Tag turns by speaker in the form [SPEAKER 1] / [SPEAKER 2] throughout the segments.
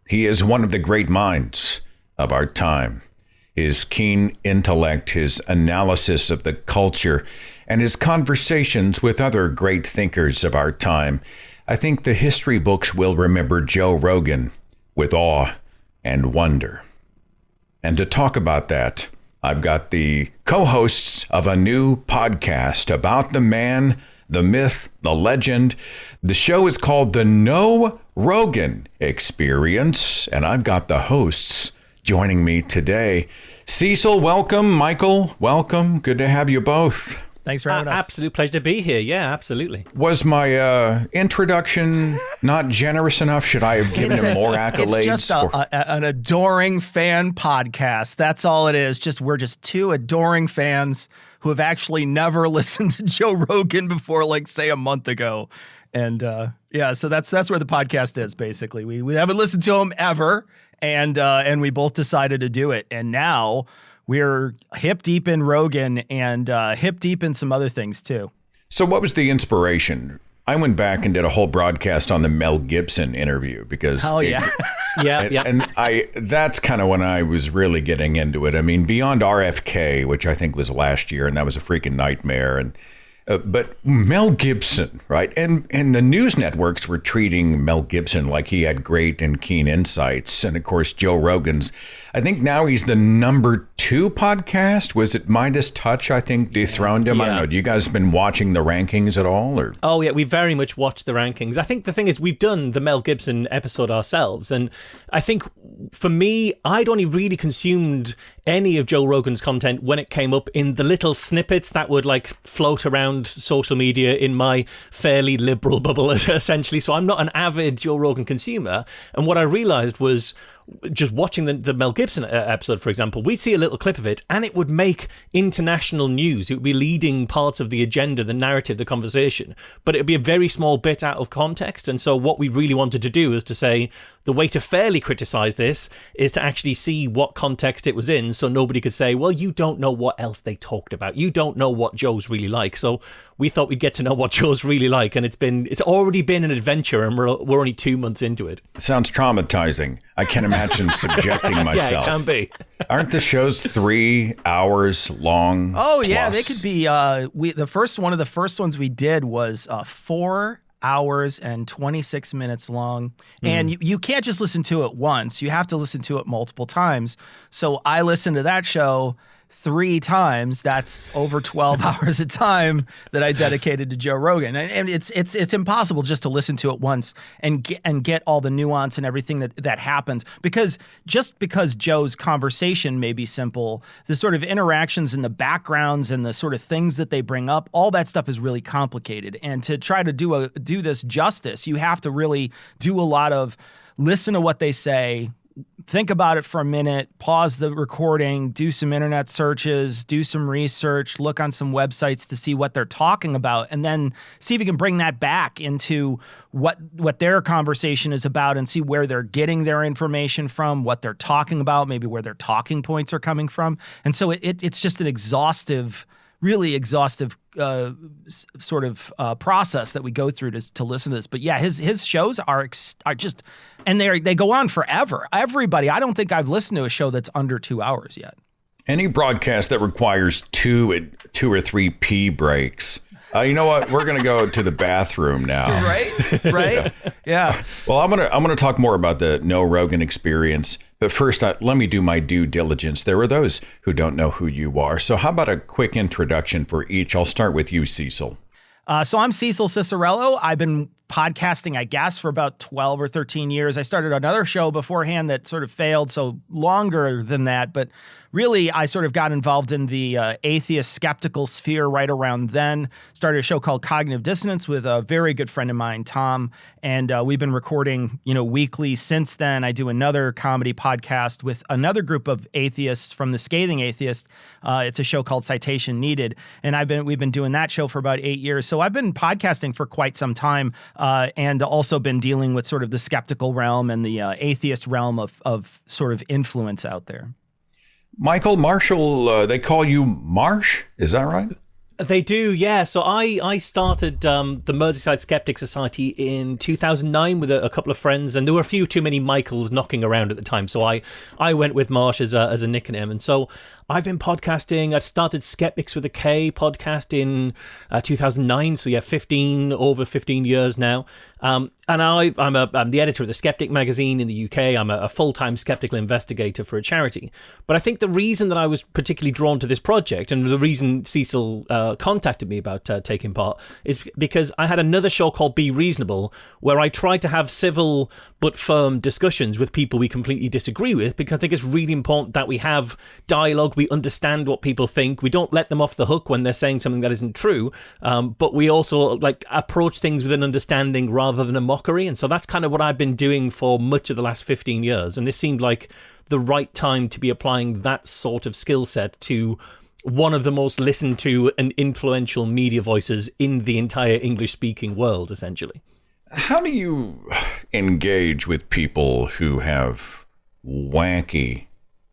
[SPEAKER 1] He is one of the great minds of our time. His keen intellect, his analysis of the culture, and his conversations with other great thinkers of our time. I think the history books will remember Joe Rogan with awe and wonder. And to talk about that, I've got the co-hosts of a new podcast about the man, the myth, the legend. The show is called the Know Rogan Experience, and I've got the hosts joining me today. Cecil, welcome. Michael, welcome. Good to have you both.
[SPEAKER 2] Thanks for having us.
[SPEAKER 3] Absolute pleasure to be here. Yeah, absolutely.
[SPEAKER 1] Was my introduction not generous enough? Should I have given him more accolades?
[SPEAKER 2] It's just an adoring fan podcast. That's all it is. We're just two adoring fans who have actually never listened to Joe Rogan before, like, say, a month ago. And so that's where the podcast is, basically. We haven't listened to him ever, and we both decided to do it. And now we're hip deep in Rogan and hip deep in some other things, too.
[SPEAKER 1] So what was the inspiration? I went back and did a whole broadcast on the Mel Gibson interview because...
[SPEAKER 2] Oh, yeah.
[SPEAKER 3] Yeah.
[SPEAKER 1] And that's kind of when I was really getting into it. I mean, beyond RFK, which I think was last year, and that was a freaking nightmare. And but Mel Gibson, right? And the news networks were treating Mel Gibson like he had great and keen insights. And of course, Joe Rogan's, I think now he's the number 2 podcast. Was it Midas Touch, I think, dethroned him?
[SPEAKER 3] Yeah.
[SPEAKER 1] I don't know. Do you guys been watching the rankings at all? Or?
[SPEAKER 3] Oh, yeah, we very much watch the rankings. I think the thing is we've done the Mel Gibson episode ourselves. And I think for me, I'd only really consumed any of Joe Rogan's content when it came up in the little snippets that would like float around social media in my fairly liberal bubble, essentially. So I'm not an avid Joe Rogan consumer. And what I realized was just watching the Mel Gibson episode, for example, we'd see a little clip of it and it would make international news. It would be leading parts of the agenda, the narrative, the conversation, but it would be a very small bit out of context. And so what we really wanted to do is to say the way to fairly criticize this is to actually see what context it was in, so nobody could say, well, you don't know what else they talked about. You don't know what Joe's really like. So we thought we'd get to know what Joe's really like, and it's already been an adventure, and we're only 2 months into it.
[SPEAKER 1] Sounds traumatizing. I can't imagine subjecting myself.
[SPEAKER 3] Yeah, it can be.
[SPEAKER 1] Aren't the shows 3 hours long?
[SPEAKER 2] Oh, yeah,
[SPEAKER 1] plus?
[SPEAKER 2] they could be. One of the first ones we did was 4 hours and 26 minutes long. And you can't just listen to it once. You have to listen to it multiple times. So I listened to that show 3 times. That's over 12 hours of time that I dedicated to Joe Rogan. And it's impossible just to listen to it once and get all the nuance and everything that happens. Because Joe's conversation may be simple, the sort of interactions and the backgrounds and the sort of things that they bring up, all that stuff is really complicated. And to try to do this justice, you have to really do a lot of listen to what they say, think about it for a minute, pause the recording, do some internet searches, do some research, look on some websites to see what they're talking about, and then see if you can bring that back into what their conversation is about and see where they're getting their information from, what they're talking about, maybe where their talking points are coming from. And so it's just an really exhaustive sort of process that we go through to listen to this. But yeah, his shows are just, and they go on forever. Everybody, I don't think I've listened to a show that's under 2 hours yet.
[SPEAKER 1] Any broadcast that requires 2 or 3 pee breaks. You know what? We're going to go to the bathroom now.
[SPEAKER 2] Right? Yeah.
[SPEAKER 1] Well, I'm gonna talk more about the Know Rogan Experience. But first, let me do my due diligence. There are those who don't know who you are. So how about a quick introduction for each? I'll start with you, Cecil.
[SPEAKER 2] So I'm Cecil Cicirello. I've been podcasting, I guess, for about 12 or 13 years. I started another show beforehand that sort of failed, so longer than that. But really, I sort of got involved in the atheist skeptical sphere right around then. Started a show called Cognitive Dissonance with a very good friend of mine, Tom. And we've been recording, weekly since then. I do another comedy podcast with another group of atheists from the Scathing Atheist. It's a show called Citation Needed. And we've been doing that show for about 8 years. So I've been podcasting for quite some time. And also been dealing with sort of the skeptical realm and the atheist realm of sort of influence out there.
[SPEAKER 1] Michael Marshall, they call you Marsh, is that right?
[SPEAKER 3] They do, yeah. So I started the Merseyside Skeptic Society in 2009 with a couple of friends, and there were a few too many Michaels knocking around at the time. So I went with Marsh as a nickname. And so I've been podcasting. I started Skeptics with a K podcast in 2009. So yeah, over 15 years now. And I'm the editor of the Skeptic magazine in the UK. I'm a full-time skeptical investigator for a charity. But I think the reason that I was particularly drawn to this project, and the reason Cecil contacted me about taking part, is because I had another show called Be Reasonable, where I tried to have civil but firm discussions with people we completely disagree with, because I think it's really important that we have dialogue, we understand what people think, we don't let them off the hook when they're saying something that isn't true, but we also approach things with an understanding rather than a mockery. And so that's kind of what I've been doing for much of the last 15 years, and this seemed like the right time to be applying that sort of skill set to one of the most listened to and influential media voices in the entire English-speaking world, essentially.
[SPEAKER 1] How do you engage with people who have wacky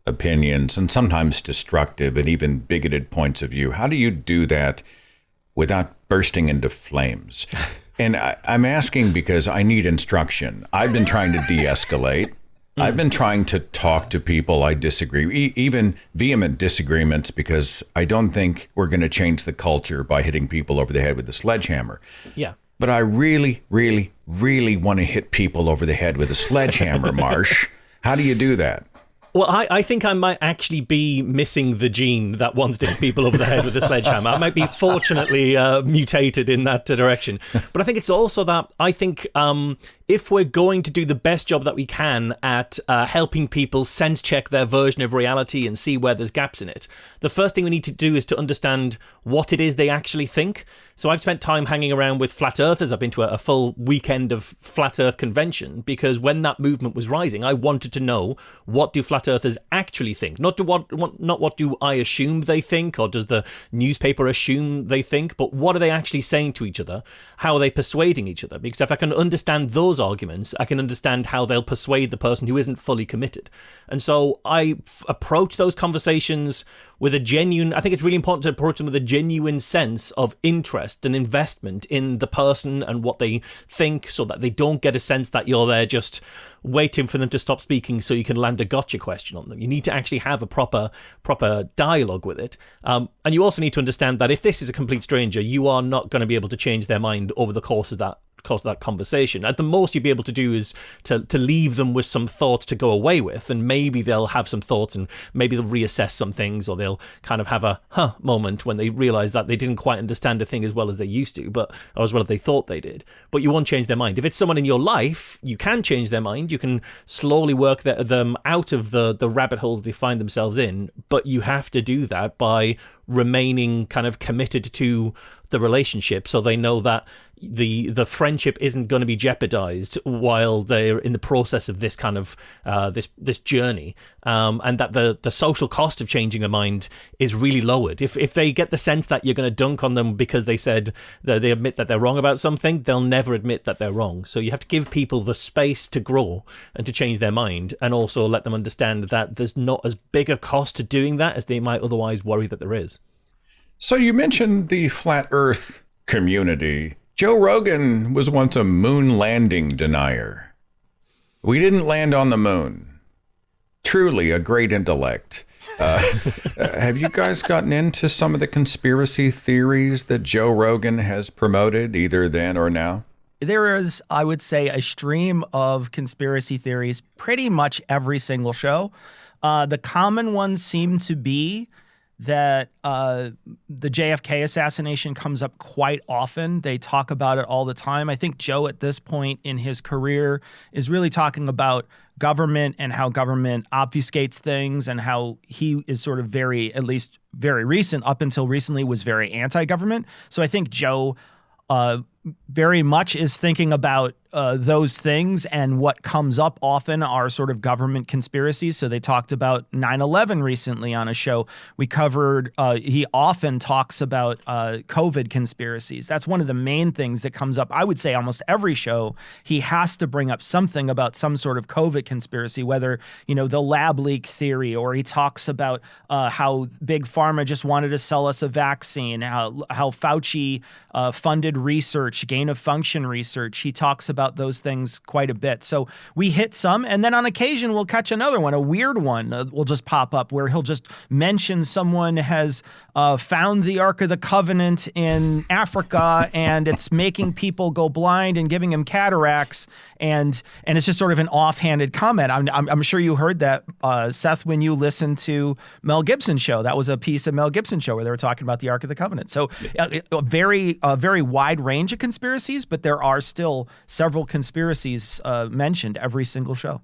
[SPEAKER 1] opinions and sometimes destructive and even bigoted points of view? How do you do that without bursting into flames? And I'm asking because I need instruction. I've been trying to de-escalate. I've been trying to talk to people I disagree, even vehement disagreements, because I don't think we're going to change the culture by hitting people over the head with a sledgehammer.
[SPEAKER 3] Yeah.
[SPEAKER 1] But I really, really, really want to hit people over the head with a sledgehammer, Marsh. How do you do that?
[SPEAKER 3] Well, I think I might actually be missing the gene that wants to hit people over the head with a sledgehammer. I might be fortunately mutated in that direction. But I think it's also that I think if we're going to do the best job that we can at helping people sense check their version of reality and see where there's gaps in it, the first thing we need to do is to understand what it is they actually think. So I've spent time hanging around with flat earthers. I've been to a full weekend of flat earth convention, because when that movement was rising, I wanted to know, what do flat earthers actually think? Not what do I assume they think, or does the newspaper assume they think, but what are they actually saying to each other? How are they persuading each other? Because if I can understand those arguments, I can understand how they'll persuade the person who isn't fully committed. And so I approach those conversations with a genuine, I think it's really important to approach them with a genuine sense of interest and investment in the person and what they think, so that they don't get a sense that you're there just waiting for them to stop speaking so you can land a gotcha question on them. You need to actually have a proper dialogue with it. And you also need to understand that if this is a complete stranger, you are not going to be able to change their mind over the course of that conversation. At the most you'd be able to do is to leave them with some thoughts to go away with, and maybe they'll have some thoughts, and maybe they'll reassess some things, or they'll kind of have a moment when they realize that they didn't quite understand a thing as well as they used to, or as well as they thought they did. But you won't change their mind. If it's someone in your life, you can change their mind. You can slowly work them out of the rabbit holes they find themselves in, but you have to do that by remaining kind of committed to the relationship, so they know that the friendship isn't going to be jeopardized while they're in the process of this kind of this journey, and that the social cost of changing their mind is really lowered. If they get the sense that you're going to dunk on them because they said that they admit that they're wrong about something, they'll never admit that they're wrong. So you have to give people the space to grow and to change their mind, and also let them understand that there's not as big a cost to doing that as they might otherwise worry that there is.
[SPEAKER 1] So you mentioned the flat earth community. Joe Rogan was once a moon landing denier. We didn't land on the moon. Truly a great intellect. Have you guys gotten into some of the conspiracy theories that Joe Rogan has promoted, either then or now?
[SPEAKER 2] There is, I would say, a stream of conspiracy theories pretty much every single show. The common ones seem to be that the JFK assassination comes up quite often. They talk about it all the time. I think Joe, at this point in his career, is really talking about government and how government obfuscates things, and how he is sort of very, at least very recent, up until recently, was very anti-government. So I think Joe very much is thinking about those things, and what comes up often are sort of government conspiracies. So they talked about 9/11 recently on a show we covered. He often talks about COVID conspiracies. That's one of the main things that comes up. I would say almost every show he has to bring up something about some sort of COVID conspiracy, whether, the lab leak theory, or he talks about how Big Pharma just wanted to sell us a vaccine, how Fauci funded research, gain of function research. He talks about those things quite a bit. So we hit some, and then on occasion we'll catch another one, a weird one will just pop up where he'll just mention someone has found the Ark of the Covenant in Africa and it's making people go blind and giving him cataracts, and it's just sort of an offhanded comment. I'm sure you heard that, Seth, when you listened to Mel Gibson's show. That was a piece of Mel Gibson's show where they were talking about the Ark of the Covenant. So a very wide range of conspiracies, but there are still several conspiracies mentioned every single show.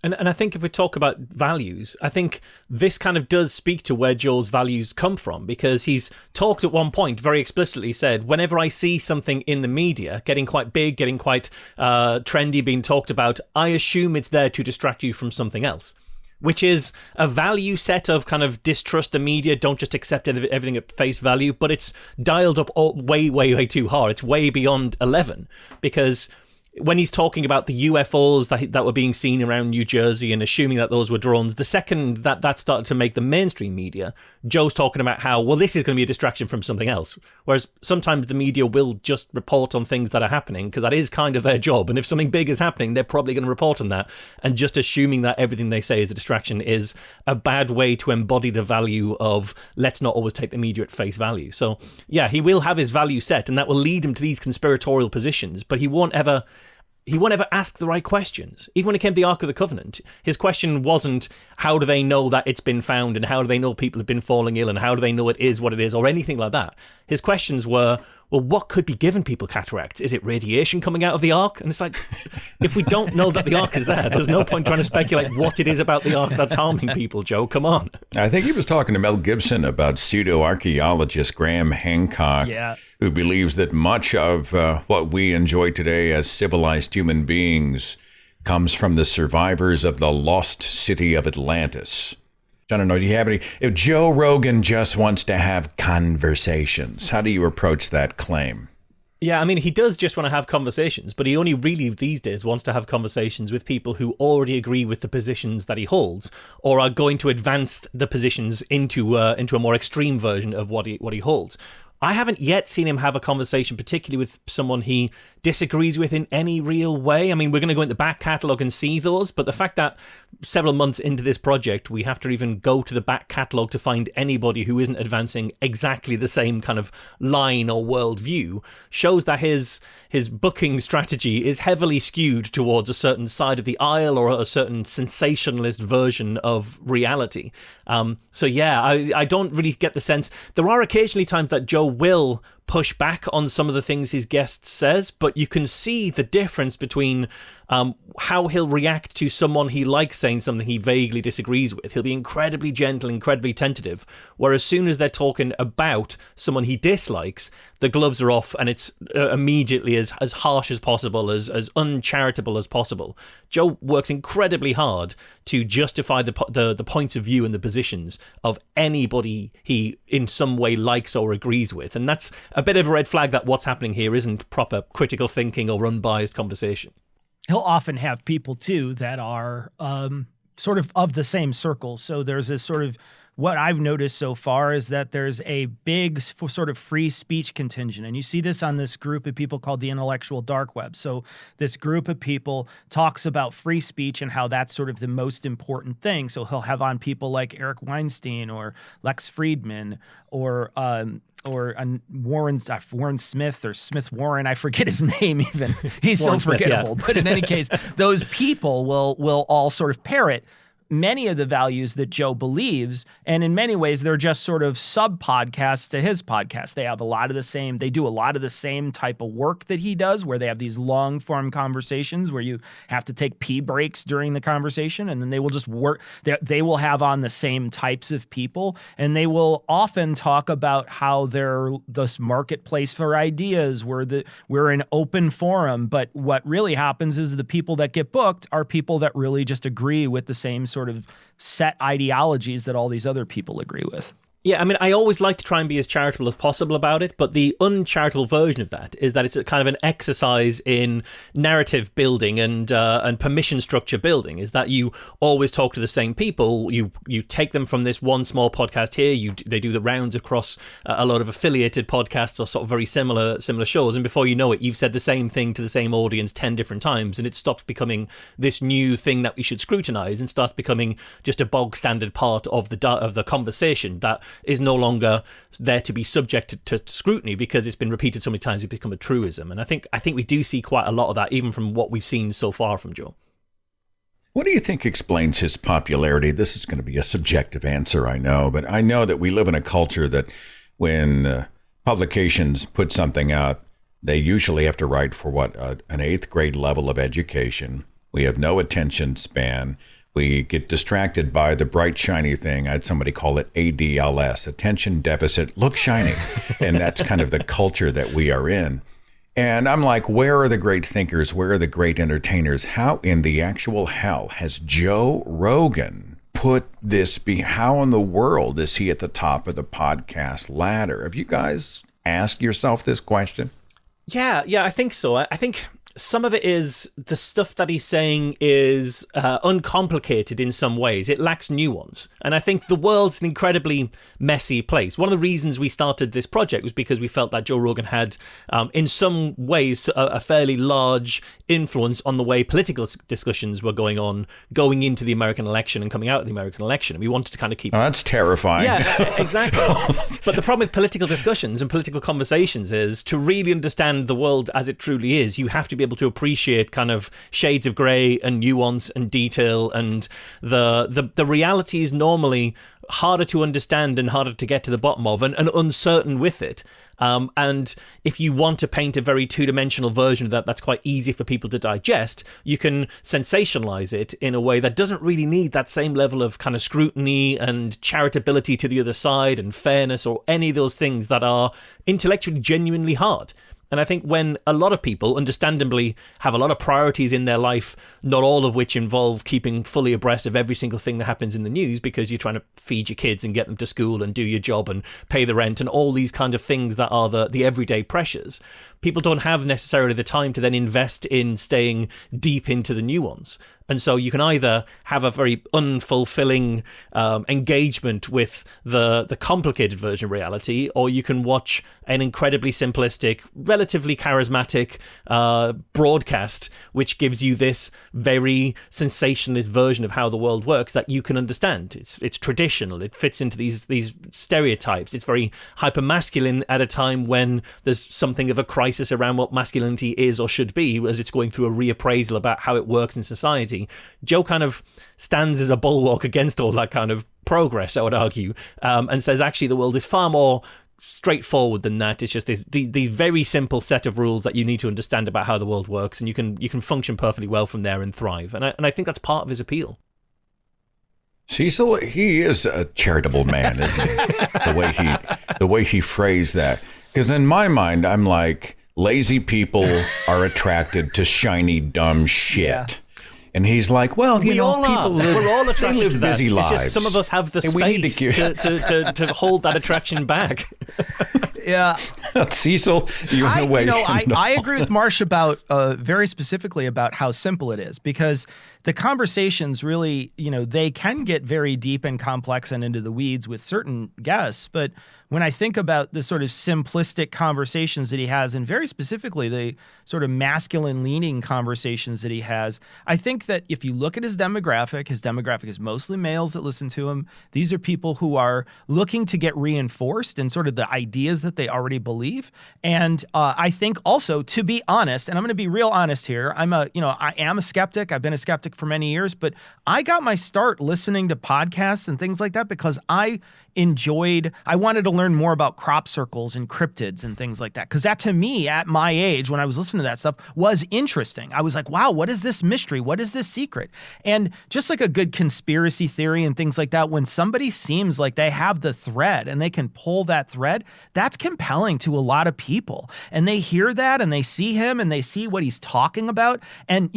[SPEAKER 3] And I think if we talk about values, I think this kind of does speak to where Joel's values come from, because he's talked at one point very explicitly said, whenever I see something in the media getting quite big, getting quite trendy, being talked about, I assume it's there to distract you from something else, which is a value set of kind of distrust the media, don't just accept everything at face value, but it's dialed up way, way, way too hard. It's way beyond 11, because when he's talking about the UFOs that were being seen around New Jersey and assuming that those were drones, the second that started to make the mainstream media, Joe's talking about how, well, this is going to be a distraction from something else. Whereas sometimes the media will just report on things that are happening because that is kind of their job. And if something big is happening, they're probably going to report on that. And just assuming that everything they say is a distraction is a bad way to embody the value of let's not always take the media at face value. So yeah, he will have his value set and that will lead him to these conspiratorial positions, but he won't ever ask the right questions. Even when it came to the Ark of the Covenant, his question wasn't how do they know that it's been found and how do they know people have been falling ill and how do they know it is what it is or anything like that. His questions were, well, what could be giving people cataracts? Is it radiation coming out of the Ark? And it's like, if we don't know that the Ark is there's no point trying to speculate what it is about the Ark that's harming people, Joe. Come on.
[SPEAKER 1] I think he was talking to Mel Gibson about pseudo-archaeologist Graham Hancock, who believes that much of what we enjoy today as civilized human beings comes from the survivors of the lost city of Atlantis. I don't know, do you have any? If Joe Rogan just wants to have conversations, how do you approach that claim?
[SPEAKER 3] Yeah, I mean, he does just want to have conversations, but he only really these days wants to have conversations with people who already agree with the positions that he holds or are going to advance the positions into a more extreme version of what he holds. I haven't yet seen him have a conversation, particularly with someone he disagrees with in any real way. I mean, we're going to go into the back catalogue and see those, but the fact that several months into this project, we have to even go to the back catalogue to find anybody who isn't advancing exactly the same kind of line or worldview shows that his booking strategy is heavily skewed towards a certain side of the aisle or a certain sensationalist version of reality. So yeah, I don't really get the sense. There are occasionally times that Joe will push back on some of the things his guest says, but you can see the difference between how he'll react to someone he likes saying something he vaguely disagrees with. He'll be incredibly gentle, incredibly tentative, whereas as soon as they're talking about someone he dislikes, the gloves are off and it's immediately as harsh as possible, as uncharitable as possible. Joe works incredibly hard to justify the points of view and the positions of anybody he in some way likes or agrees with, and that's a bit of a red flag that what's happening here isn't proper critical thinking or unbiased conversation.
[SPEAKER 2] He'll often have people, too, that are sort of the same circle. So there's this sort of, what I've noticed so far is that there's a big sort of free speech contingent. And you see this on this group of people called the intellectual dark web. So this group of people talks about free speech and how that's sort of the most important thing. So he'll have on people like Eric Weinstein or Lex Friedman or Warren Smith or Smith Warren, I forget his name even. He's Warren so forgettable. Smith, yeah. But in any case, those people will all sort of parrot many of the values that Joe believes. And in many ways, they're just sort of sub-podcasts to his podcast. They do a lot of the same type of work that he does, where they have these long-form conversations where you have to take pee breaks during the conversation, and then they will just work. They will have on the same types of people, and they will often talk about how they're this marketplace for ideas. We're an open forum, but what really happens is the people that get booked are people that really just agree with the same sort of set ideologies that all these other people agree with.
[SPEAKER 3] Yeah, I mean, I always like to try and be as charitable as possible about it, but the uncharitable version of that is that it's a kind of an exercise in narrative building and permission structure building. Is that you always talk to the same people, you take them from this one small podcast here, they do the rounds across a lot of affiliated podcasts or sort of very similar shows, and before you know it, you've said the same thing to the same audience 10 different times, and it stops becoming this new thing that we should scrutinize and starts becoming just a bog standard part of the conversation that is no longer there to be subjected to scrutiny because it's been repeated so many times it's become a truism. And I think we do see quite a lot of that, even from what we've seen so far from Joe.
[SPEAKER 1] What do you think explains his popularity? This is going to be a subjective answer, I know, but I know that we live in a culture that when publications put something out, they usually have to write for an 8th grade level of education. We have no attention span. We get distracted by the bright, shiny thing. I had somebody call it ADLS, attention deficit, look shiny. And that's kind of the culture that we are in. And I'm like, where are the great thinkers? Where are the great entertainers? How in the actual hell has Joe Rogan put this? How in the world is he at the top of the podcast ladder? Have you guys asked yourself this question?
[SPEAKER 3] Yeah, I think so. I think some of it is the stuff that he's saying is uncomplicated in some ways. It lacks nuance. And I think the world's an incredibly messy place. One of the reasons we started this project was because we felt that Joe Rogan had, in some ways, a fairly large influence on the way political discussions were going into the American election and coming out of the American election. And we wanted to kind of keep...
[SPEAKER 1] Oh, that's terrifying.
[SPEAKER 3] Yeah, exactly. But the problem with political discussions and political conversations is to really understand the world as it truly is, you have to be able to appreciate kind of shades of grey and nuance and detail, and the reality is normally harder to understand and harder to get to the bottom of and uncertain with it. And if you want to paint a very two-dimensional version of that's quite easy for people to digest, you can sensationalize it in a way that doesn't really need that same level of kind of scrutiny and charitability to the other side and fairness or any of those things that are intellectually genuinely hard. And I think when a lot of people, understandably, have a lot of priorities in their life, not all of which involve keeping fully abreast of every single thing that happens in the news because you're trying to feed your kids and get them to school and do your job and pay the rent and all these kind of things that are the everyday pressures, people don't have necessarily the time to then invest in staying deep into the nuance. And so you can either have a very unfulfilling engagement with the complicated version of reality, or you can watch an incredibly simplistic, relatively charismatic broadcast, which gives you this very sensationalist version of how the world works that you can understand. It's traditional. It fits into these stereotypes. It's very hyper-masculine at a time when there's something of a crisis around what masculinity is or should be, as it's going through a reappraisal about how it works in society. Joe kind of stands as a bulwark against all that kind of progress, I would argue, and says actually the world is far more straightforward than that. It's just these very simple set of rules that you need to understand about how the world works, and you can function perfectly well from there and thrive. And I think that's part of his appeal.
[SPEAKER 1] Cecil, he is a charitable man, isn't he? The way he phrased that. Because in my mind, I'm like, lazy people are attracted to shiny, dumb shit. Yeah. And he's like, well,
[SPEAKER 3] we all
[SPEAKER 1] people
[SPEAKER 3] are.
[SPEAKER 1] live,
[SPEAKER 3] we're all attracted
[SPEAKER 1] they live
[SPEAKER 3] to that.
[SPEAKER 1] busy
[SPEAKER 3] It's
[SPEAKER 1] lives.
[SPEAKER 3] just some of us have the space to hold that attraction back.
[SPEAKER 2] Yeah.
[SPEAKER 1] Cecil, you're in a way.
[SPEAKER 2] I agree with Marsh about very specifically about how simple it is, because the conversations really, they can get very deep and complex and into the weeds with certain guests. But when I think about the sort of simplistic conversations that he has, and very specifically the sort of masculine leaning conversations that he has, I think that if you look at his demographic is mostly males that listen to him. These are people who are looking to get reinforced in sort of the ideas that that they already believe. And I think also, to be honest, and I'm going to be real honest here, I am a skeptic. I've been a skeptic for many years, but I got my start listening to podcasts and things like that because I wanted to learn more about crop circles and cryptids and things like that. Because that, to me, at my age, when I was listening to that stuff, was interesting. I was like, wow, what is this mystery? What is this secret? And just like a good conspiracy theory and things like that, when somebody seems like they have the thread and they can pull that thread, that's compelling to a lot of people. And they hear that and they see him and they see what he's talking about. And,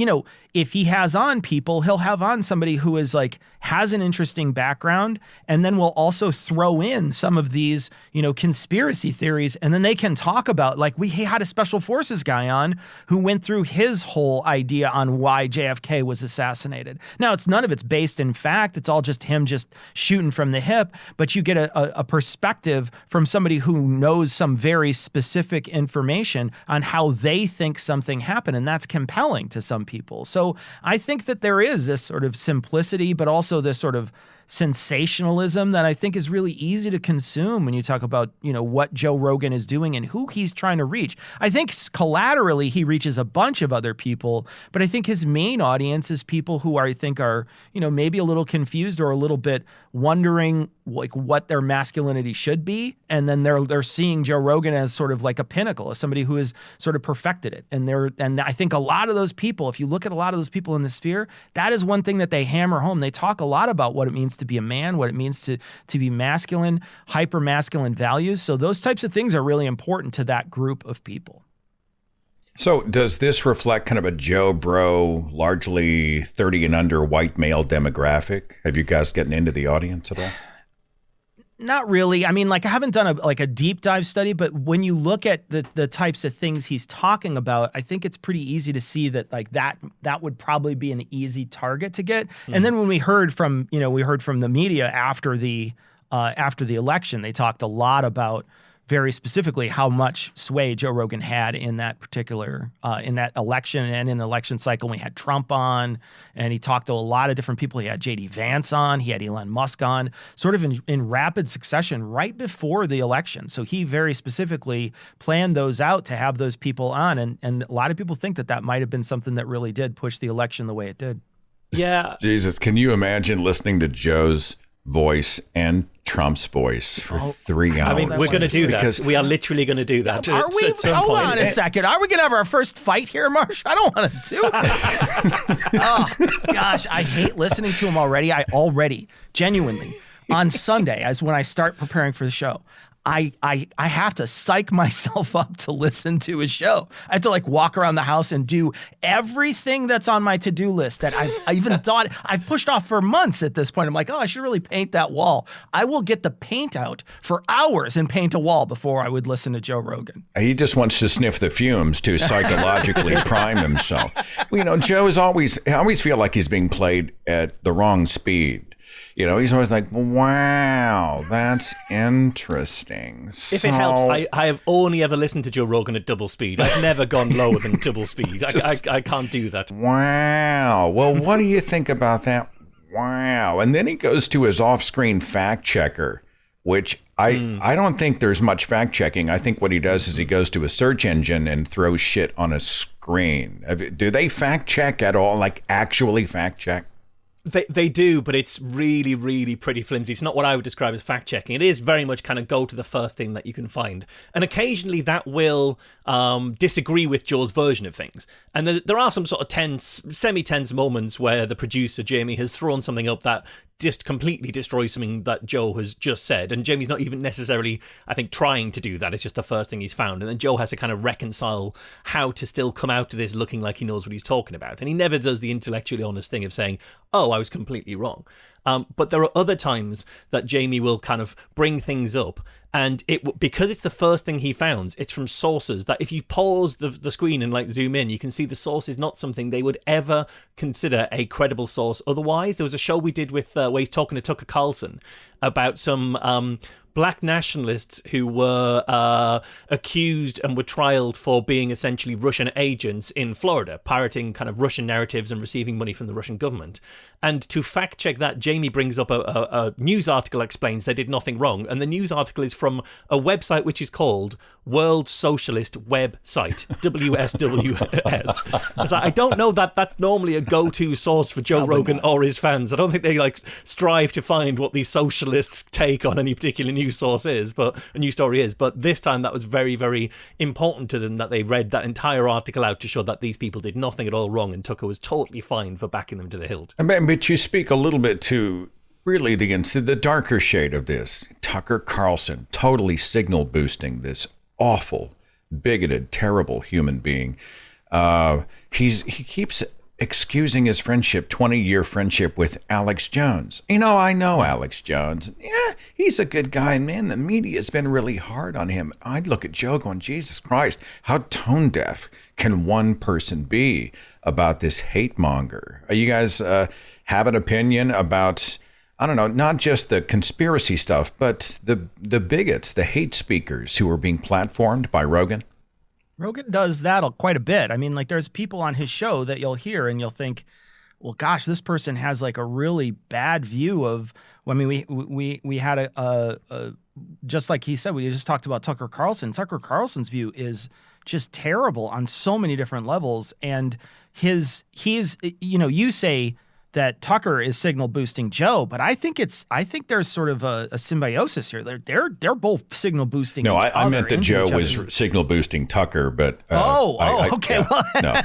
[SPEAKER 2] if he has on people, he'll have on somebody who is like, has an interesting background, and then will also throw in some of these, conspiracy theories. And then they can talk about, like, we had a special forces guy on who went through his whole idea on why JFK was assassinated. Now, none of it's based in fact. It's all just him just shooting from the hip, but you get a perspective from somebody who knows some very specific information on how they think something happened. And that's compelling to some people. So I think that there is this sort of simplicity, but also this sort of sensationalism that I think is really easy to consume when you talk about, what Joe Rogan is doing and who he's trying to reach. I think collaterally he reaches a bunch of other people, but I think his main audience is people who are maybe a little confused or a little bit wondering like what their masculinity should be. And then they're seeing Joe Rogan as sort of like a pinnacle, as somebody who has sort of perfected it. And I think a lot of those people, if you look at a lot of those people in the sphere, that is one thing that they hammer home. They talk a lot about what it means to be a man, what it means to be masculine, hyper masculine values. So those types of things are really important to that group of people.
[SPEAKER 1] So does this reflect kind of a Joe Bro, largely 30 and under white male demographic? Have you guys gotten into the audience at all?
[SPEAKER 2] Not really. I mean, like, I haven't done a deep dive study, but when you look at the types of things he's talking about, I think it's pretty easy to see that like that would probably be an easy target to get. And then when we heard from the media after the election, they talked a lot about very specifically how much sway Joe Rogan had in that particular in that election and in the election cycle. We had Trump on, and he talked to a lot of different people. He had JD Vance on, he had Elon Musk on, sort of in rapid succession right before the election. So he very specifically planned those out to have those people on, and a lot of people think that might have been something that really did push the election the way it did.
[SPEAKER 3] Yeah.
[SPEAKER 1] Jesus, can you imagine listening to Joe's voice and Trump's voice for 3 hours?
[SPEAKER 3] I mean, we're going to do that. We are literally going to do that.
[SPEAKER 2] Are we? Hold on a second. Are we going to have our first fight here, Marsh? I don't want to do it. Oh, gosh. I hate listening to him already. Genuinely, on Sunday, as when I start preparing for the show, I have to psych myself up to listen to his show. I have to like walk around the house and do everything that's on my to-do list that I even thought I've pushed off for months at this point. I'm like, oh, I should really paint that wall. I will get the paint out for hours and paint a wall before I would listen to Joe Rogan.
[SPEAKER 1] He just wants to sniff the fumes to psychologically prime himself. Well, Joe I always feel like he's being played at the wrong speed. He's always like, wow, that's interesting.
[SPEAKER 3] If it helps, I have only ever listened to Joe Rogan at double speed. I've never gone lower than double speed. I can't do that.
[SPEAKER 1] Wow. Well, what do you think about that? Wow. And then he goes to his off-screen fact checker, which I don't think there's much fact checking. I think what he does is he goes to a search engine and throws shit on a screen. Do they fact check at all? Like actually fact check?
[SPEAKER 3] They do, but it's really, really pretty flimsy. It's not what I would describe as fact-checking. It is very much kind of go to the first thing that you can find. And occasionally that will disagree with Joe's version of things. And there are some sort of tense, semi-tense moments where the producer, Jamie, has thrown something up that just completely destroys something that Joe has just said. And Jamie's not even necessarily, I think, trying to do that. It's just the first thing he's found. And then Joe has to kind of reconcile how to still come out to this looking like he knows what he's talking about. And he never does the intellectually honest thing of saying, oh, I was completely wrong. But there are other times that Jamie will kind of bring things up, and because it's the first thing he found, it's from sources that if you pause the screen and like zoom in, you can see the source is not something they would ever consider a credible source otherwise. There was a show we did with where he's talking to Tucker Carlson about some black nationalists who were accused and were trialed for being essentially Russian agents in Florida, pirating kind of Russian narratives and receiving money from the Russian government. And to fact check that, Jamie brings up a news article explains they did nothing wrong. And the news article is from a website which is called World Socialist Website, WSWS. It's like, I don't know that that's normally a go-to source for Joe Rogan or his fans. I don't think they like strive to find what these socialists' take on any particular news source is, but a news story is. But this time that was very, very important to them that they read that entire article out to show that these people did nothing at all wrong and Tucker was totally fine for backing them to the hilt.
[SPEAKER 1] But you speak a little bit to really the darker shade of this. Tucker Carlson totally signal boosting this awful, bigoted, terrible human being. He keeps excusing his 20-year friendship with Alex Jones. I know Alex Jones. Yeah, he's a good guy. And man, the media has been really hard on him. I'd look at Joe going, Jesus Christ, how tone deaf can one person be about this hate monger? You guys have an opinion about, I don't know, not just the conspiracy stuff, but the bigots, the hate speakers who are being platformed by Rogan?
[SPEAKER 2] Rogan does that quite a bit. I mean, like there's people on his show that you'll hear and you'll think, well, gosh, this person has like a really bad view of. I mean, we had a just like he said, we just talked about Tucker Carlson. Tucker Carlson's view is just terrible on so many different levels, and he's you say that Tucker is signal boosting Joe, but I think there's sort of a symbiosis here. They're both signal boosting.
[SPEAKER 1] No,
[SPEAKER 2] each
[SPEAKER 1] I
[SPEAKER 2] other
[SPEAKER 1] meant that Joe was signal boosting Tucker, but
[SPEAKER 2] okay.
[SPEAKER 1] Yeah,
[SPEAKER 2] well,
[SPEAKER 1] no,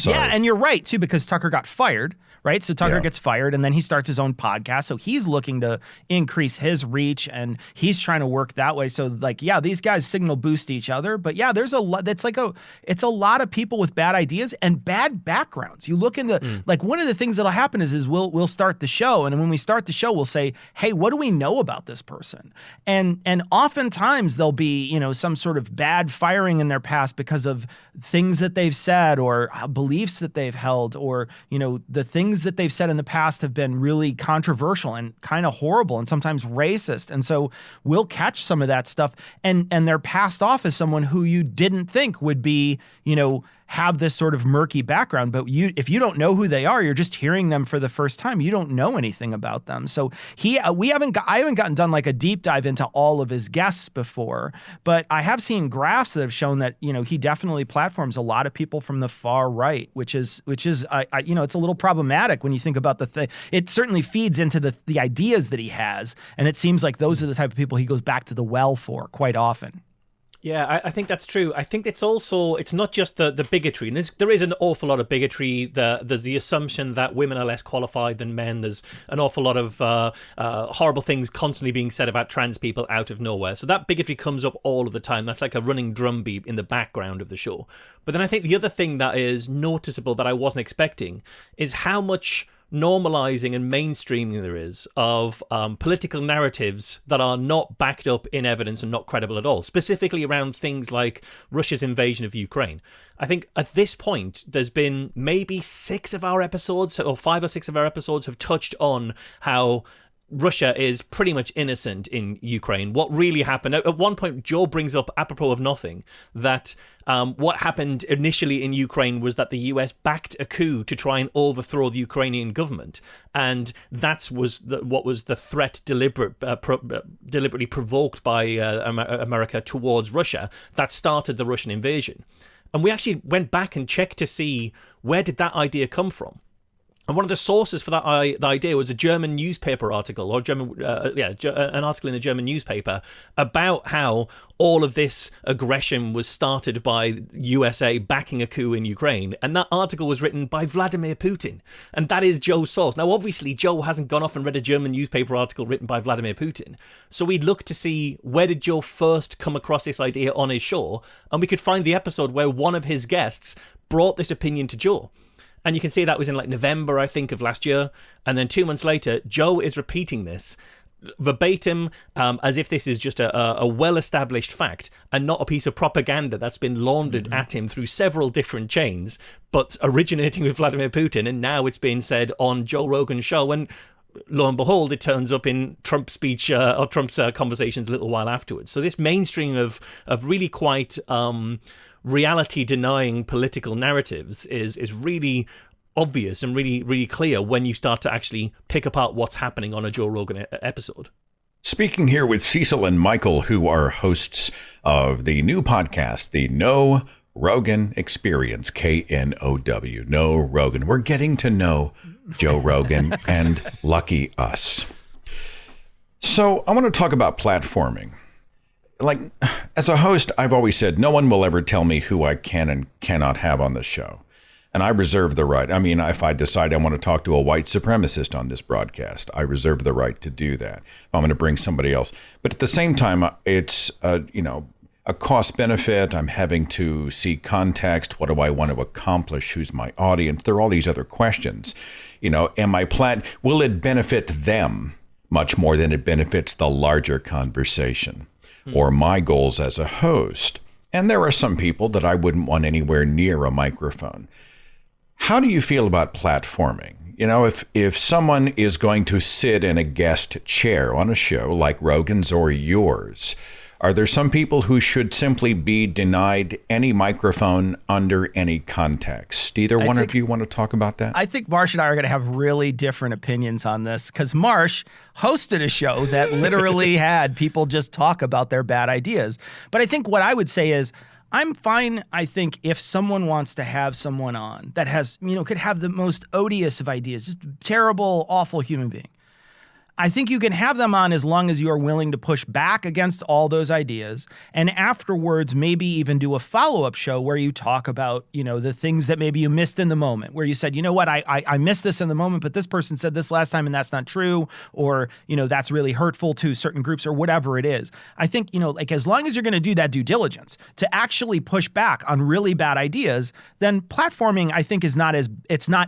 [SPEAKER 2] yeah, and you're right too, because Tucker got fired. Right. So Tucker gets fired and then he starts his own podcast. So he's looking to increase his reach and he's trying to work that way. So like, yeah, these guys signal boost each other. But yeah, there's a lot. It's a lot of people with bad ideas and bad backgrounds. You look into like one of the things that'll happen is we'll start the show. And when we start the show, we'll say, hey, what do we know about this person? And oftentimes there'll be, some sort of bad firing in their past because of things that they've said or beliefs that they've held or, the things that they've said in the past have been really controversial and kind of horrible and sometimes racist. And so we'll catch some of that stuff and they're passed off as someone who you didn't think would be, have this sort of murky background. But if you don't know who they are, you're just hearing them for the first time. You don't know anything about them. So I haven't gotten done like a deep dive into all of his guests before, but I have seen graphs that have shown that, he definitely platforms a lot of people from the far right, which is it's a little problematic when you think about the thing. It certainly feeds into the ideas that he has. And it seems like those are the type of people he goes back to the well for quite often.
[SPEAKER 3] Yeah, I think that's true. I think it's not just the bigotry. And there is an awful lot of bigotry. There's the assumption that women are less qualified than men. There's an awful lot of horrible things constantly being said about trans people out of nowhere. So that bigotry comes up all of the time. That's like a running drumbeat in the background of the show. But then I think the other thing that is noticeable that I wasn't expecting is how much normalizing and mainstreaming there is of political narratives that are not backed up in evidence and not credible at all, specifically around things like Russia's invasion of Ukraine. I think at this point, there's been maybe 5 or 6 of our episodes have touched on how Russia is pretty much innocent in Ukraine. What really happened? At one point, Joe brings up, apropos of nothing, that what happened initially in Ukraine was that the US backed a coup to try and overthrow the Ukrainian government. And that was what was the threat deliberately provoked by America towards Russia that started the Russian invasion. And we actually went back and checked to see where did that idea come from. And one of the sources for the idea was a German newspaper article, or an article in a German newspaper about how all of this aggression was started by USA backing a coup in Ukraine. And that article was written by Vladimir Putin. And that is Joe's source. Now, obviously, Joe hasn't gone off and read a German newspaper article written by Vladimir Putin. So we looked to see where did Joe first come across this idea on his show. And we could find the episode where one of his guests brought this opinion to Joe. And you can see that was in like November, I think, of last year. And then 2 months later, Joe is repeating this verbatim as if this is just a well-established fact and not a piece of propaganda that's been laundered at him through several different chains, but originating with Vladimir Putin. And now it's being said on Joe Rogan's show. And lo and behold, it turns up in Trump's speech or Trump's conversations a little while afterwards. So this mainstream of really quite reality-denying political narratives is really obvious and really, really clear when you start to actually pick apart what's happening on a Joe Rogan episode.
[SPEAKER 1] Speaking here with Cecil and Michael, who are hosts of the new podcast, the Know Rogan Experience, K-N-O-W, Know Rogan. We're getting to know Joe Rogan, and lucky us. So I want to talk about platforming. Like, as a host, I've always said no one will ever tell me who I can and cannot have on the show. And I reserve the right. I mean, if I decide I want to talk to a white supremacist on this broadcast, I reserve the right to do that. If I'm going to bring somebody else. But at the same time, it's, a cost benefit. I'm having to see context. What do I want to accomplish? Who's my audience? There are all these other questions. Will it benefit them much more than it benefits the larger conversation or my goals as a host? And there are some people that I wouldn't want anywhere near a microphone. How do you feel about platforming? If someone is going to sit in a guest chair on a show like Rogan's or yours, are there some people who should simply be denied any microphone under any context? Either one of you want to talk about that?
[SPEAKER 2] I think Marsh and I are going to have really different opinions on this because Marsh hosted a show that literally had people just talk about their bad ideas. But I think what I would say is, I'm fine, I think, if someone wants to have someone on that has, could have the most odious of ideas, just terrible, awful human being. I think you can have them on as long as you are willing to push back against all those ideas. And afterwards, maybe even do a follow-up show where you talk about, the things that maybe you missed in the moment, where you said, you know what, I missed this in the moment, but this person said this last time and that's not true. Or, that's really hurtful to certain groups or whatever it is. I think, as long as you're going to do that due diligence to actually push back on really bad ideas, then platforming, I think, it's not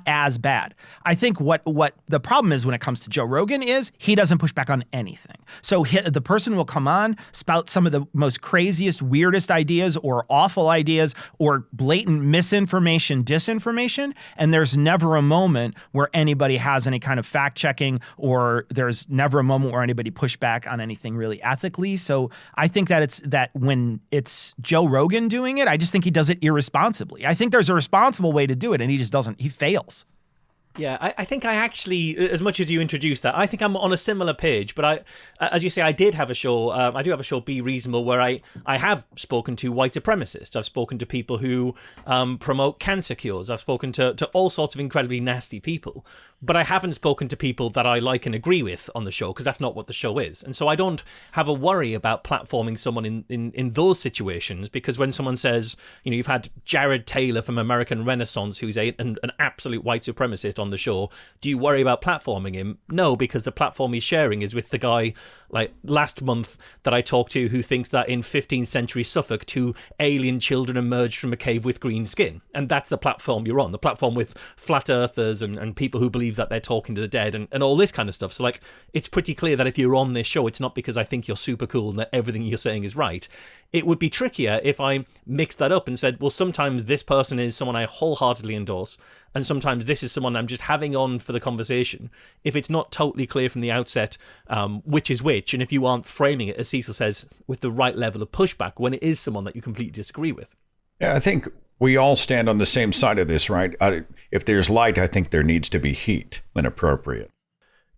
[SPEAKER 2] as bad. I think what the problem is when it comes to Joe Rogan is he doesn't push back on anything. So the person will come on, spout some of the most craziest, weirdest ideas or awful ideas or blatant misinformation, disinformation, and there's never a moment where anybody has any kind of fact checking or there's never a moment where anybody pushed back on anything really ethically. So I think that when it's Joe Rogan doing it, I just think he does it irresponsibly. I think there's a responsible way to do it and he just doesn't. He fails.
[SPEAKER 3] Yeah, I think I actually, as much as you introduced that, I think I'm on a similar page. But as you say, I did have a show. I do have a show, Be Reasonable, where I have spoken to white supremacists. I've spoken to people who promote cancer cures. I've spoken to all sorts of incredibly nasty people. But I haven't spoken to people that I like and agree with on the show because that's not what the show is. And so I don't have a worry about platforming someone in those situations because when someone says, you've had Jared Taylor from American Renaissance, who's an absolute white supremacist on the show, do you worry about platforming him? No, because the platform he's sharing is with the guy like last month that I talked to who thinks that in 15th century Suffolk, 2 alien children emerged from a cave with green skin. And that's the platform you're on, the platform with flat earthers and people who believe that they're talking to the dead and all this kind of stuff. So like, it's pretty clear that if you're on this show, it's not because I think you're super cool and that everything you're saying is right. It would be trickier if I mixed that up and said, well, sometimes this person is someone I wholeheartedly endorse, and sometimes this is someone I'm just having on for the conversation. If it's not totally clear from the outset which is which, and if you aren't framing it, as Cecil says, with the right level of pushback when it is someone that you completely disagree with.
[SPEAKER 1] Yeah, I think we all stand on the same side of this, right? If there's light, I think there needs to be heat when appropriate.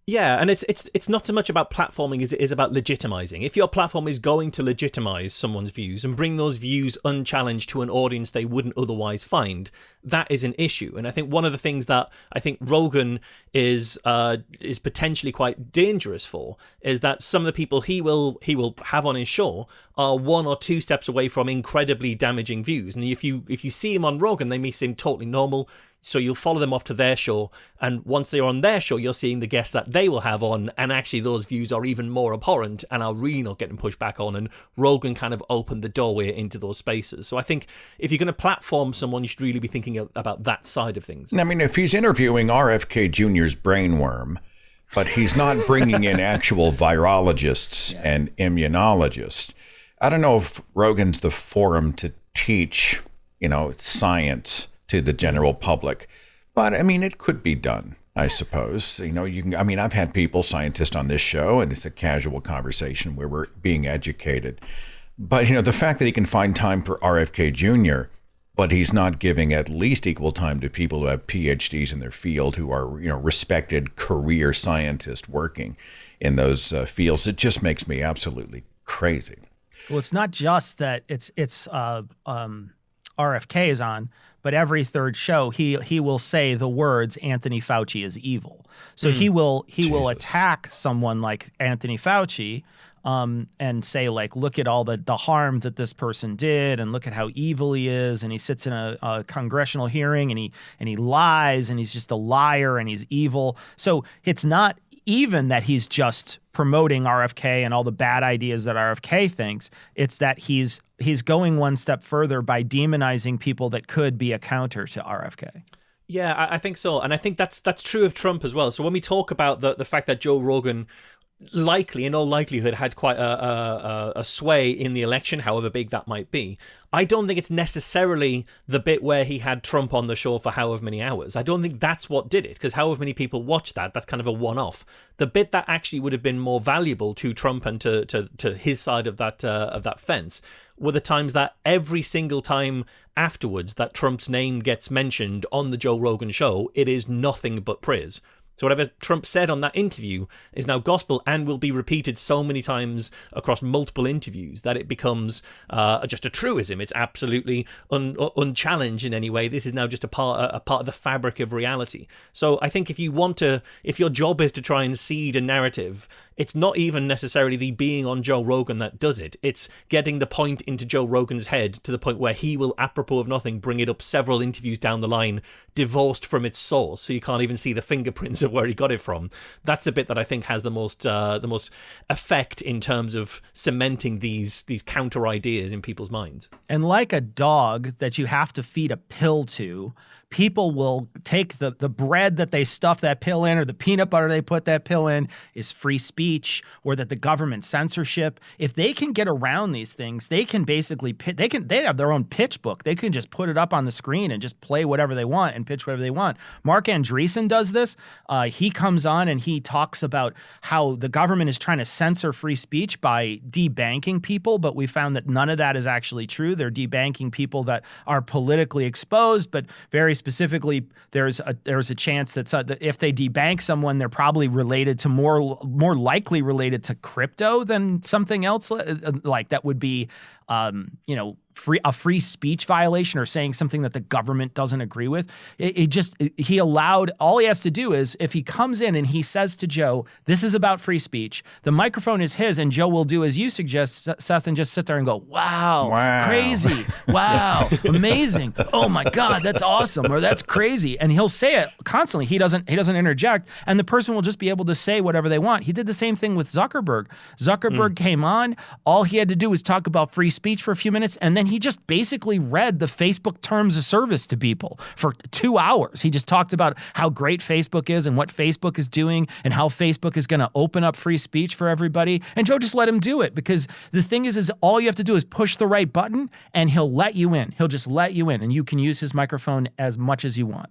[SPEAKER 3] Yeah, and it's not so much about platforming as it is about legitimizing. If your platform is going to legitimize someone's views and bring those views unchallenged to an audience they wouldn't otherwise find, that is an issue. And I think one of the things that I think Rogan is potentially quite dangerous for is that some of the people he will have on his show are 1 or 2 steps away from incredibly damaging views. And if you see him on Rogan, they may seem totally normal. So you'll follow them off to their show, and once they're on their show, you're seeing the guests that they will have on, and actually those views are even more abhorrent and are really not getting pushed back on, and Rogan kind of opened the doorway into those spaces. So I think if you're going to platform someone, you should really be thinking about that side of things.
[SPEAKER 1] I mean, if he's interviewing RFK Jr.'s brainworm, but he's not bringing in actual virologists and immunologists, I don't know if Rogan's the forum to teach, science to the general public. But I mean, it could be done. I suppose. You can, I mean, I've had people, scientists on this show, and it's a casual conversation where we're being educated. But, the fact that he can find time for RFK Jr., but he's not giving at least equal time to people who have PhDs in their field, who are, respected career scientists working in those fields, it just makes me absolutely crazy.
[SPEAKER 2] Well, it's not just that it's RFK is on, but every third show he will say the words Anthony Fauci is evil. So he will attack someone like Anthony Fauci and say, like, look at all the harm that this person did, and look at how evil he is, and he sits in a congressional hearing and he lies, and he's just a liar, and he's evil. So it's not even that he's just promoting RFK and all the bad ideas that RFK thinks. It's that he's going one step further by demonizing people that could be a counter to RFK.
[SPEAKER 3] Yeah, I think so. And I think that's true of Trump as well. So when we talk about the fact that Joe Rogan likely, in all likelihood, had quite a sway in the election, however big that might be, I don't think it's necessarily the bit where he had Trump on the show for however many hours. I don't think that's what did it, because however many people watched that's kind of a one-off. The bit that actually would have been more valuable to Trump and to his side of that fence were the times that every single time afterwards that Trump's name gets mentioned on the Joe Rogan show, it is nothing but praise. So whatever Trump said on that interview is now gospel and will be repeated so many times across multiple interviews that it becomes just a truism. It's absolutely unchallenged in any way. This is now just a part of the fabric of reality. So I think if your job is to try and seed a narrative, it's not even necessarily the being on Joe Rogan that does it. It's getting the point into Joe Rogan's head to the point where he will, apropos of nothing, bring it up several interviews down the line, divorced from its source, so you can't even see the fingerprints of where he got it from. That's the bit that I think has the most effect in terms of cementing these counter ideas in people's minds.
[SPEAKER 2] And like a dog that you have to feed a pill to, people will take the bread that they stuff that pill in, or the peanut butter they put that pill in is free speech, or that the government censorship. If they can get around these things, they can basically they have their own pitch book. They can just put it up on the screen and just play whatever they want and pitch whatever they want. Mark Andreessen does this. He comes on and he talks about how the government is trying to censor free speech by debanking people, but we found that none of that is actually true. They're debanking people that are politically exposed, but very specifically, there's a chance that if they debank someone, they're probably related to more likely related to crypto than something else like that would be a free speech violation, or saying something that the government doesn't agree with. He allowed, all he has to do is, if he comes in and he says to Joe, this is about free speech, the microphone is his, and Joe will do as you suggest, Seth, and just sit there and go, wow. Crazy, wow, amazing, oh my God, that's awesome, or that's crazy. And he'll say it constantly. He doesn't interject, and the person will just be able to say whatever they want. He did the same thing with Zuckerberg. Zuckerberg came on, all he had to do was talk about free speech for a few minutes, and then he just basically read the Facebook terms of service to people for 2 hours. He just talked about how great Facebook is and what Facebook is doing and how Facebook is going to open up free speech for everybody. And Joe just let him do it, because the thing is all you have to do is push the right button and he'll let you in. He'll just let you in, and you can use his microphone as much as you want.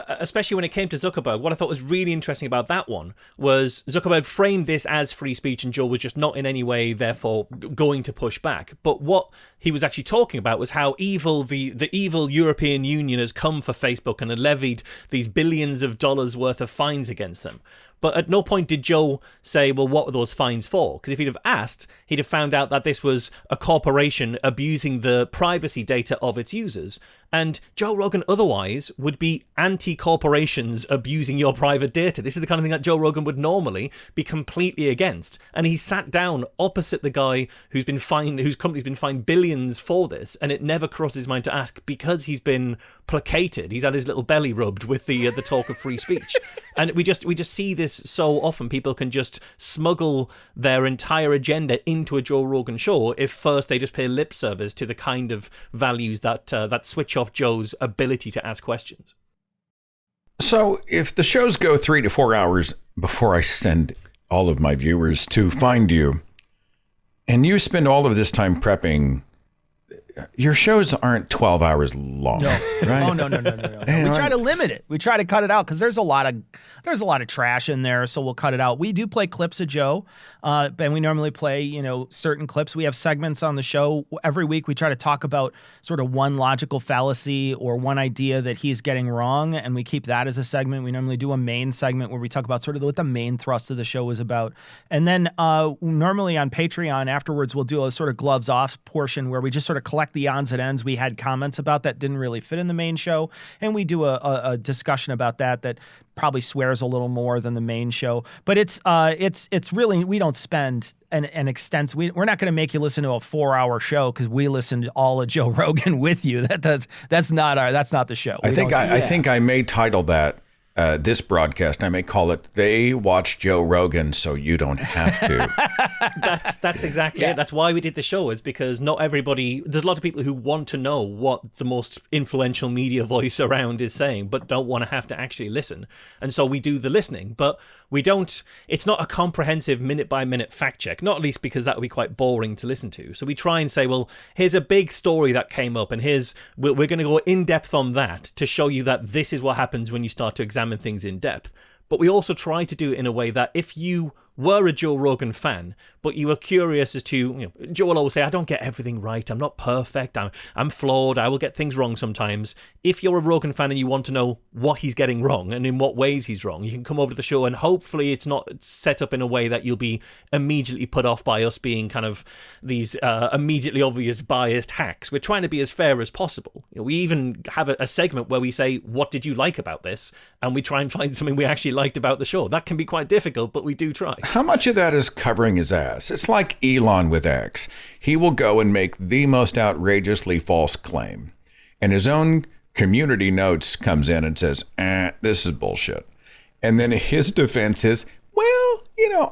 [SPEAKER 3] Especially when it came to Zuckerberg, what I thought was really interesting about that one was Zuckerberg framed this as free speech, and Joe was just not in any way, therefore, going to push back. But what he was actually talking about was how evil the evil European Union has come for Facebook and had levied these billions of dollars worth of fines against them. But at no point did Joe say, well, what were those fines for? Because if he'd have asked, he'd have found out that this was a corporation abusing the privacy data of its users. And Joe Rogan otherwise would be anti-corporations abusing your private data. This is the kind of thing that Joe Rogan would normally be completely against. And he sat down opposite the guy whose company's been fined billions for this, and it never crosses his mind to ask, because he's been placated. He's had his little belly rubbed with the talk of free speech. And we just see this so often. People can just smuggle their entire agenda into a Joe Rogan show if first they just pay lip service to the kind of values that switch off Joe's ability to ask questions.
[SPEAKER 1] So if the shows go 3 to 4 hours before I send all of my viewers to find you, and you spend all of this time prepping, your shows aren't 12 hours long,
[SPEAKER 2] No.
[SPEAKER 1] right?
[SPEAKER 2] Oh, no. We try to limit it. We try to cut it out because there's a lot of trash in there, so we'll cut it out. We do play clips of Joe, and we normally play, certain clips. We have segments on the show. Every week we try to talk about sort of one logical fallacy or one idea that he's getting wrong, and we keep that as a segment. We normally do a main segment where we talk about sort of what the main thrust of the show is about. And then normally on Patreon afterwards, we'll do a sort of gloves off portion where we just sort of collect the odds and ends we had comments about that didn't really fit in the main show, and we do a discussion about that probably swears a little more than the main show. But it's really, we don't spend an extensive. We're not going to make you listen to a 4-hour show because we listened to all of Joe Rogan with you. That's not the show.
[SPEAKER 1] I think I may title that. This broadcast, I may call it "They Watch Joe Rogan So You Don't Have to."
[SPEAKER 3] That's exactly it. That's why we did the show, is because not everybody, there's a lot of people who want to know what the most influential media voice around is saying, but don't want to have to actually listen. And so we do the listening, but we don't, it's not a comprehensive minute by minute fact check, not least because that would be quite boring to listen to. So we try and say, well, here's a big story that came up, and we're going to go in depth on that to show you that this is what happens when you start to examine things in depth. But we also try to do it in a way that if you were a Joe Rogan fan, but you were curious as to, Joe will always say, I don't get everything right, I'm not perfect, I'm flawed, I will get things wrong sometimes. If you're a Rogan fan and you want to know what he's getting wrong and in what ways he's wrong, you can come over to the show, and hopefully it's not set up in a way that you'll be immediately put off by us being kind of these immediately obvious biased hacks. We're trying to be as fair as possible. We even have a segment where we say, what did you like about this? And we try and find something we actually liked about the show. That can be quite difficult, but we do try.
[SPEAKER 1] How much of that is covering his ass? It's like Elon with X. He will go and make the most outrageously false claim, and his own community notes comes in and says, this is bullshit. And then his defense is, well,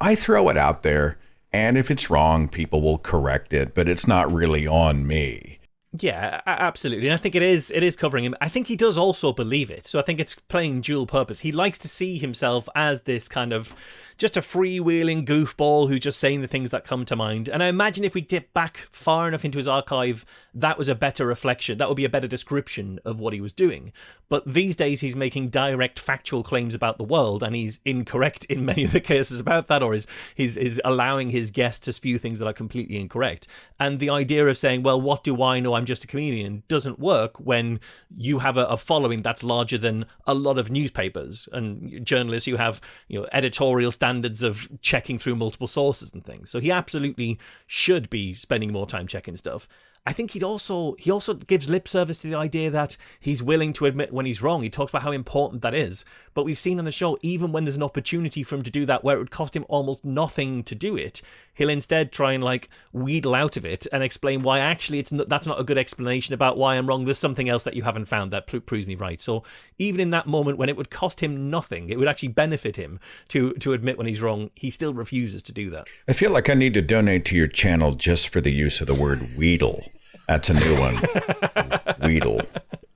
[SPEAKER 1] I throw it out there, and if it's wrong, people will correct it, but it's not really on me.
[SPEAKER 3] Yeah, absolutely. And I think it is covering him. I think he does also believe it. So I think it's playing dual purpose. He likes to see himself as this kind of just a freewheeling goofball who's just saying the things that come to mind. And I imagine if we dip back far enough into his archive, that was a better reflection. That would be a better description of what he was doing. But these days he's making direct factual claims about the world, and he's incorrect in many of the cases about that, or he's allowing his guests to spew things that are completely incorrect. And the idea of saying, well, what do I know? I'm just a comedian, doesn't work when you have a following that's larger than a lot of newspapers and journalists who have editorial standards of checking through multiple sources and things. So he absolutely should be spending more time checking stuff. I think he also gives lip service to the idea that he's willing to admit when he's wrong. He talks about how important that is. But we've seen on the show, even when there's an opportunity for him to do that where it would cost him almost nothing to do it, he'll instead try and wheedle out of it and explain why actually that's not a good explanation about why I'm wrong. There's something else that you haven't found that proves me right. So even in that moment when it would cost him nothing, it would actually benefit him to admit when he's wrong, he still refuses to do that.
[SPEAKER 1] I feel like I need to donate to your channel just for the use of the word wheedle. That's a new one. Wheedle.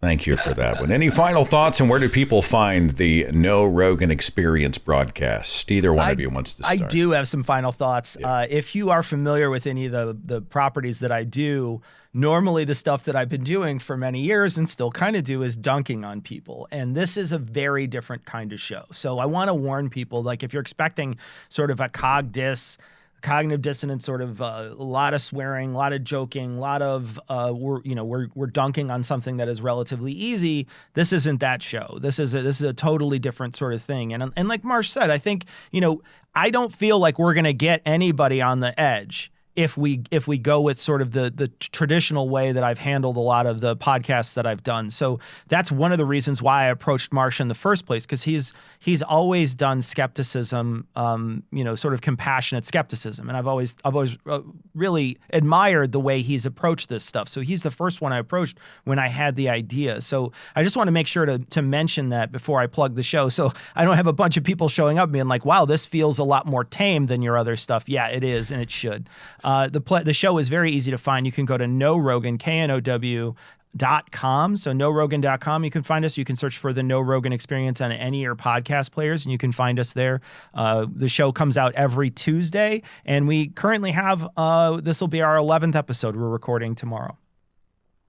[SPEAKER 1] Thank you for that one. Any final thoughts, and where do people find the Know Rogan Experience broadcast? Either one of you wants to start.
[SPEAKER 2] I do have some final thoughts. Yeah. If you are familiar with any of the properties that I do, normally the stuff that I've been doing for many years and still kind of do is dunking on people. And this is a very different kind of show. So I want to warn people, if you're expecting sort of a cognitive dissonance, sort of a lot of swearing, a lot of joking, a lot of we're dunking on something that is relatively easy. This isn't that show. This is a totally different sort of thing. And like Marsh said, I think I don't feel like we're gonna get anybody on the edge if we go with sort of the traditional way that I've handled a lot of the podcasts that I've done. So that's one of the reasons why I approached Marsh in the first place, because he's always done skepticism, sort of compassionate skepticism, and I've always really admired the way he's approached this stuff. So he's the first one I approached when I had the idea. So I just want to make sure to mention that before I plug the show, so I don't have a bunch of people showing up being like, "Wow, this feels a lot more tame than your other stuff." Yeah, it is, and it should. The show is very easy to find. You can go to Know Rogan, KNOW.com. So knowrogan.com, you can find us. You can search for the Know Rogan Experience on any of your podcast players, and you can find us there. The show comes out every Tuesday, and we currently have, this will be our 11th episode we're recording tomorrow.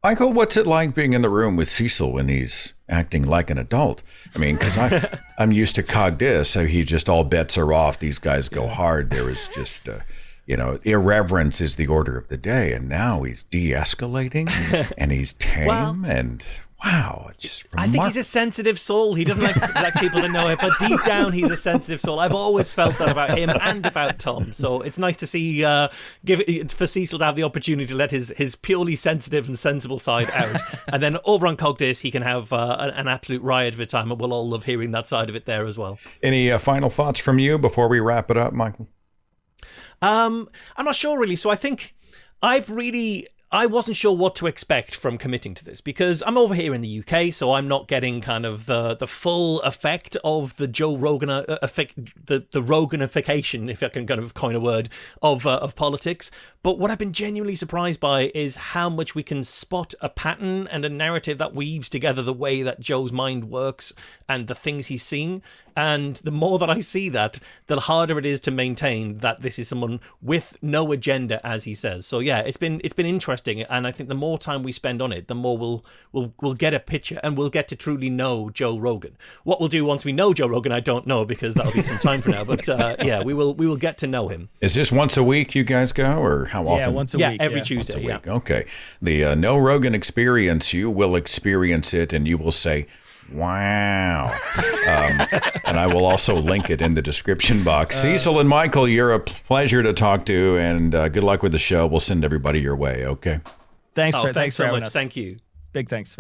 [SPEAKER 1] Michael, what's it like being in the room with Cecil when he's acting like an adult? I mean, because I'm used to Cogdis, so he just all bets are off. These guys go hard. There is just, irreverence is the order of the day. And now he's de-escalating and he's tame and wow. It's just
[SPEAKER 3] I think he's a sensitive soul. He doesn't like people to know it, but deep down he's a sensitive soul. I've always felt that about him and about Tom. So it's nice to see for Cecil to have the opportunity to let his purely sensitive and sensible side out. And then over on Cogdis, he can have an absolute riot of a time, and we'll all love hearing that side of it there as well.
[SPEAKER 1] Any final thoughts from you before we wrap it up, Michael?
[SPEAKER 3] I'm not sure really. So I think I wasn't sure what to expect from committing to this because I'm over here in the UK, so I'm not getting kind of the full effect of the Joe Rogan effect, the Roganification, if I can kind of coin a word, of politics. But what I've been genuinely surprised by is how much we can spot a pattern and a narrative that weaves together the way that Joe's mind works and the things he's seeing. And the more that I see that, the harder it is to maintain that this is someone with no agenda, as he says. So yeah, it's been interesting, and I think the more time we spend on it, the more we'll get a picture, and we'll get to truly know Joe Rogan. What we'll do once we know Joe Rogan, I don't know, because that'll be some time from now. But yeah, we will get to know him.
[SPEAKER 1] Is this once a week you guys go, or how often?
[SPEAKER 2] Yeah, once a week.
[SPEAKER 3] Every Tuesday.
[SPEAKER 1] Once a week. Okay. The Know Rogan Experience, you will experience it, and you will say, wow. And I will also link it in the description box. Cecil and Michael, you're a pleasure to talk to, and good luck with the show. We'll send everybody your way, okay?
[SPEAKER 2] Thanks
[SPEAKER 3] so
[SPEAKER 2] for
[SPEAKER 3] much.
[SPEAKER 2] us.
[SPEAKER 3] Thank you.
[SPEAKER 2] Big thanks.